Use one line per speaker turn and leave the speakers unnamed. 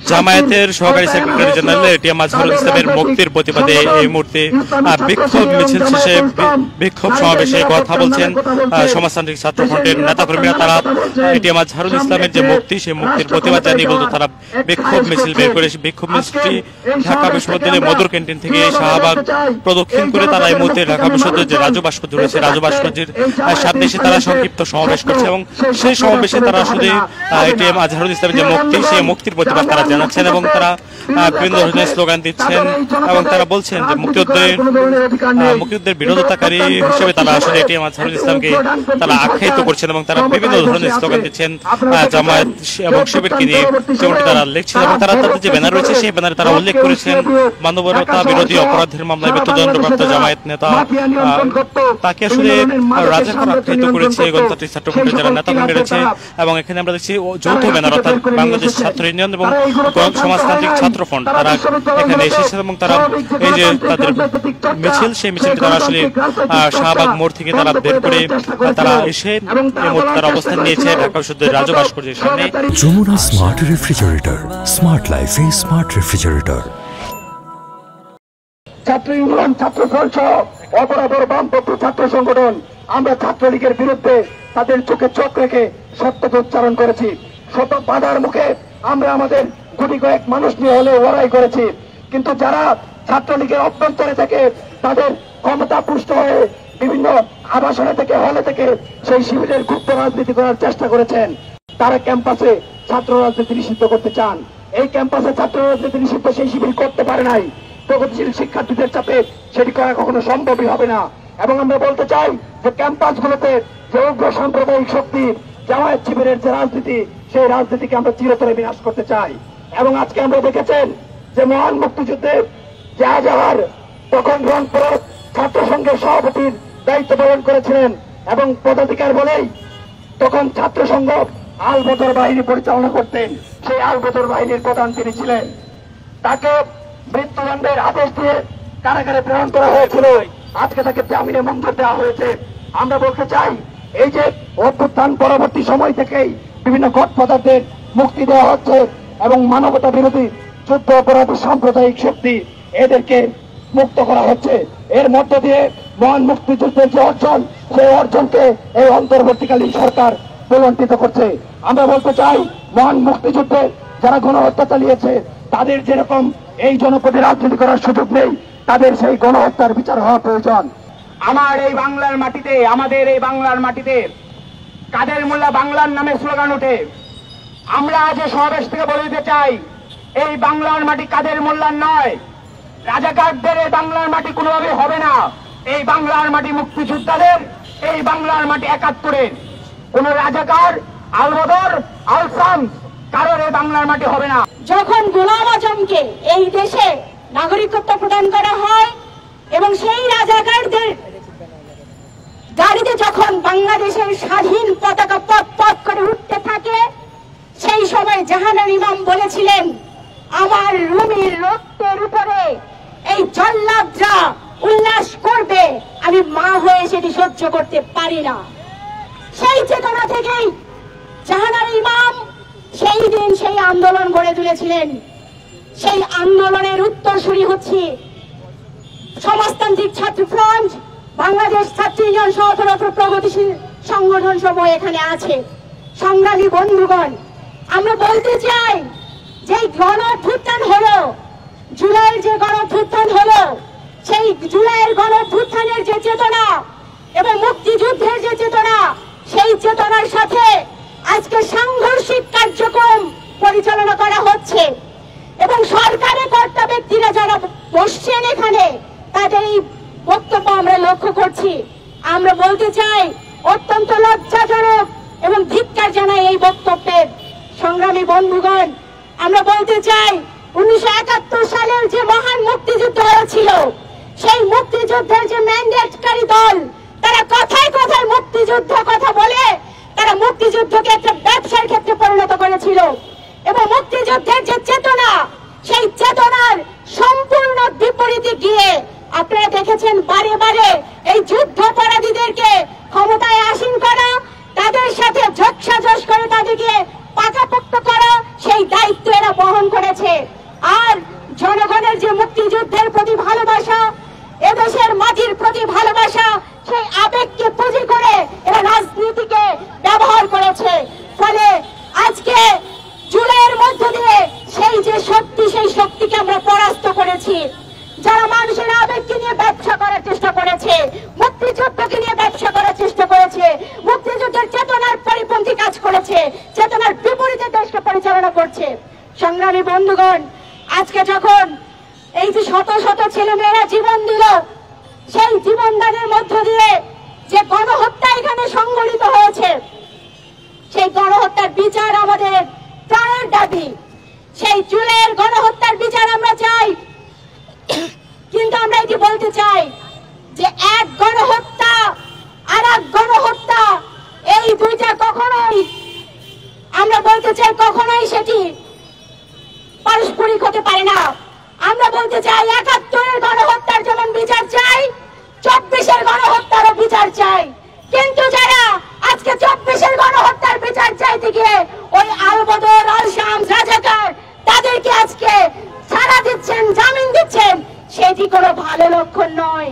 জামায়াতের সহকারী secretary general ATM Azharul ইসলামের মুক্তির প্রতিবাদে এই মুহূর্তে বিক্ষোভ মিছিল শেষে বিক্ষোভ সমাবেশে কথা বলছেন সমাজতান্ত্রিক ছাত্র ফ্রন্টের নেতাকর্মীরা। তারা এটিএম আজহারুল ইসলামের যে মুক্তি, সেই মুক্তির প্রতিবাদ জানিয়ে বলতে তারা বিক্ষোভ মিছিল বের করে বিক্ষোভ মিছিলটি ঢাকা বিশ্ববিদ্যালয়ের মধুর ক্যান্টিন থেকে শাহবাগ প্রদক্ষিণ করে তারা এই মুহূর্তে ঢাকা বিশ্ববিদ্যালয়ের যে রাজু ভাস্কর্য রয়েছে, রাজু ভাস্কর্যের সামনে এসে তারা সংক্ষিপ্ত সমাবেশ করছে এবং সেই সমাবেশে তারা আসলে এটিএম আজহারুল ইসলামের যে মুক্তি, সেই মুক্তির প্রতিবাদ তারা জানাচ্ছেন এবং তারা বিভিন্ন ধরনের স্লোগান দিচ্ছেন এবং তারা বলছেন যে মুক্তিযুদ্ধের বিরোধিতাকারী হিসেবে তারা আসলে এটিএম আজহারুল ইসলামকে তারা আখ্যায়িত করছেন এবং তারা বিভিন্ন ধরনের স্লোগান দিচ্ছেন জামায়াত এবং শিবিরকে নিয়ে, যেমনটি তারা লিখছেন। এবং তারা তাদের যে ব্যানার রয়েছে সেই ব্যানারে তারা উল্লেখ করেছেন মানবতা বিরোধী অপরাধের মামলায় মৃত্যুদণ্ডপ্রাপ্ত জামায়াত নেতা তাকে আসলে রাজাকার আখ্যায়িত করেছে গণতান্ত্রিক ছাত্র ফ্রন্টের যারা নেতাকর্মী রয়েছে। এবং এখানে আমরা দেখছি যৌথ ব্যানার অর্থাৎ বাংলাদেশ ছাত্র ইউনিয়ন এবং সমাজতান্ত্রিক ছাত্র ফ্রন্ট তারা এখানে এসেছেন এবং তারা এই যে তাদের মিছিল, সেই মিছিলটি তারা আসলে শাহবাগ মোড় থেকে তারা বের করে তারা এসে এই মুহূর্তে তারা অবস্থান নিয়েছে ঢাকা বিশ্ববিদ্যালয়ের রাজু ভাস্কর্যের সামনে।
যমুনা স্মার্ট রেফ্রিজারেটর, স্মার্ট লাইফে স্মার্ট রেফ্রিজারেটর।
ছাত্র ইউনিয়ন, ছাত্র ফ্রন্ট সহ অপরাধর বামপন্থী ছাত্র সংগঠন আমরা ছাত্রলীগের বিরুদ্ধে তাদের চোখে চোখ রেখে সত্যকে উচ্চারণ করেছি। শত বাধার মুখে আমরা আমাদের গুটি কয়েক মানুষ নিয়ে হলে লড়াই করেছি, কিন্তু যারা ছাত্রলীগের অভ্যন্তরে থেকে তাদের ক্ষমতা পুষ্ট হয়ে বিভিন্ন আবাসনে থেকে হলে থেকে সেই শিবিরের গুপ্ত রাজনীতি করার চেষ্টা করেছেন, তারা ক্যাম্পাসে ছাত্র রাজনীতি নিষিদ্ধ করতে চান। এই ক্যাম্পাসে ছাত্র রাজনীতি নিষিদ্ধ সেই শিবির করতে পারে নাই। প্রগতিশীল শিক্ষার্থীদের চাপে সেটি করা কখনো সম্ভবই হবে না। এবং আমরা বলতে চাই যে ক্যাম্পাসগুলোতে যে উগ্র সাম্প্রদায়িক শক্তি জামায়াত শিবিরের যে রাজনীতি, সেই রাজনীতিকে আমরা চিরতরে বিনাশ করতে চাই। এবং আজকে আমরা দেখেছেন যে মহান মুক্তিযুদ্ধে জাহাজাহার তখন রংপুরের ছাত্র সংঘের সভাপতির দায়িত্ব পালন করেছিলেন এবং পদাধিকার বলেই তখন ছাত্র সংঘ আলবদর বাহিনী পরিচালনা করতেন। সেই আলবদর বাহিনীর প্রধান তিনি ছিলেন। তাকে মৃত্যুদণ্ডের আদেশ দিয়ে কারাগারে প্রেরণ করা হয়েছিল, আজকে তাকে জামিনে মঞ্জুর দেওয়া হয়েছে। আমরা বলতে চাই এই যে অভ্যুত্থান পরবর্তী সময় থেকেই বিভিন্ন গডফাদারদের মুক্তি দেওয়া হচ্ছে এবং মানবতা বিরোধী যুদ্ধ অপরাধী সাম্প্রদায়িক শক্তি এদেরকে মুক্ত করা হচ্ছে। এর মধ্য দিয়ে মহান মুক্তিযুদ্ধের যে অর্জন, সেই অর্জনকে এই অন্তর্বর্তীকালীন সরকার বুলন্ডিত করছে। আমরা বলতে চাই মহান মুক্তিযুদ্ধে যারা গণহত্যা চালিয়েছে তাদের যেরকম এই জনপদে রাজনীতি করার সুযোগ নেই, তাদের সেই গণহত্যার বিচার হওয়া প্রয়োজন।
আমার এই বাংলার মাটিতে, আমাদের এই বাংলার মাটিতে কাদের মোল্লা বাংলার নামে স্লোগান ওঠে। আমরা আজ সমাবেশ থেকে বলে দিতে চাই, এই বাংলার মাটি কাদের মোল্লার নয়, রাজাকারদের এই বাংলার মাটি কোনোভাবে হবে না। এই বাংলার মাটি মুক্তিযোদ্ধাদের, এই বাংলার মাটি ৭১-এর। কোন রাজাকার, আলবদর, আলসাম কারোর এই বাংলার মাটি হবে না।
যখন গোলাম আজমকে এই দেশে নাগরিকত্ব প্রদান করা হয় এবং সেই রাজাকারদের গাড়িতে যখন বাংলাদেশের স্বাধীন পতাকা পথ পথ করে উঠতে থাকে, সেই সময় জাহানার ইমাম বলেছিলেন, আমার রুমির রক্তের উপরে এই জল্লাদরা উল্লাস করবে, আমি মা হয়ে সেটি সহ্য করতে পারি না। সেই চেতনা থেকেই জাহানার ইমাম সেই দিন সেই আন্দোলন গড়ে তুলেছিলেন। সেই আন্দোলনের উত্তরসূরি হচ্ছে সমাজতান্ত্রিক ছাত্র ফ্রন্ট, বাংলাদেশ ছাত্র ইউনিয়ন সহ প্রগতিশীল সংগঠন সমূহ এখানে আছে। সংগ্রামী বন্ধুগণ, আমরা বলতে চাই যে গণ অভ্যুত্থান হলো, জুলাইয়ের যে গণ অভ্যুত্থান হলো, সেই জুলাইয়ের গণ অভ্যুত্থানের যে চেতনা এবং মুক্তিযুদ্ধের যে চেতনা, সেই চেতনার সাথে আজকে সাংঘর্ষিক কার্যক্রম পরিচালনা করা হচ্ছে এবং সরকারের কর্তা ব্যক্তিরা যারা বসছেন এখানে, তাদের এই বক্তব্য আমরা লক্ষ্য করছি। আমরা বলতে চাই অত্যন্ত লজ্জাজনক এবং ধিক্কার জানাই এই বক্তব্যের। সংগ্রামী বন্ধুগণ, আমরা বলতে চাই 1971 সালের যে মহান মুক্তিযুদ্ধ হয়েছিল, সেই মুক্তিযুদ্ধের যে ম্যান্ডেটকারী দল, তারা কথায় কথায় মুক্তিযুদ্ধ কথা বলে তারা মুক্তিযুদ্ধকে একটা ব্যবসার ক্ষেত্রে পরিণত করেছিল এবং মুক্তিযুদ্ধের যে চেতনা, সেই চেতনার সম্পূর্ণ বিপরীতে গিয়ে আপনারা দেখেছেন বারে বারে এই যুদ্ধাপরাধীদেরকে ক্ষমতায় আসীন করা, তাদের সাথে যোগসাজশ করে তাদেরকে পাকাপোক্ত করা সেই দায়িত্ব এরা বহন করেছে। আর জনগণের যে মুক্তিযুদ্ধের প্রতি ভালোবাসা, এদেশের মাটির প্রতি ভালোবাসা, সেই আবেগকে পুঁজি করে এরা রাজনীতিকে ব্যবহার করেছে। ফলে আজকে জুলাইয়ের মধ্য দিয়ে সেই যে শক্তি, সেই শক্তিকে আমরা পরাস্ত করেছি। যারা মানুষের আবেগকে নিয়ে ব্যবসা করার চেষ্টা করেছে, মুক্তিযুদ্ধকে নিয়ে ব্যবসা করার চেষ্টা করেছে, মুক্তিযুদ্ধের চেতনার পরিপন্থী কাজ করেছে, চেতনার বিপরীতে দেশকে পরিচালনা করছে। সংগ্রামী বন্ধুগণ, আজকে যখন এই যে শত শত ছেলে মেয়েরা জীবন দিল, সেই জীবনদানের মধ্য দিয়ে যে গণহত্যা এখানে সংঘটিত হয়েছে, সেই গণহত্যার বিচার আমাদের প্রাণের দাবি। সেই জুলাইয়ের গণহত্যার বিচার আমরা চাই। কিন্তু আমরা এটি বলতে চাই যে এক গণহত্যা আর এক গণহত্যা, এই দুইটা কখনোই, আমরা বলতে চাই কখনোই সেটি পারস্পরিক হতে পারে না। আমরা বলতে চাই ৭১-এর গণহত্যার যেমন বিচার চাই, ২৪-এর গণহত্যারও বিচার চাই। কিন্তু যারা আজকে ২৪-এর গণহত্যার বিচার চাইতে গিয়ে ওই আলবদর, আল শামস, রাজাকার তাদেরকে আজকে ছাড়া দিচ্ছেন, জামিন দিচ্ছেন, সেটি কোনো ভালো লক্ষণ নয়।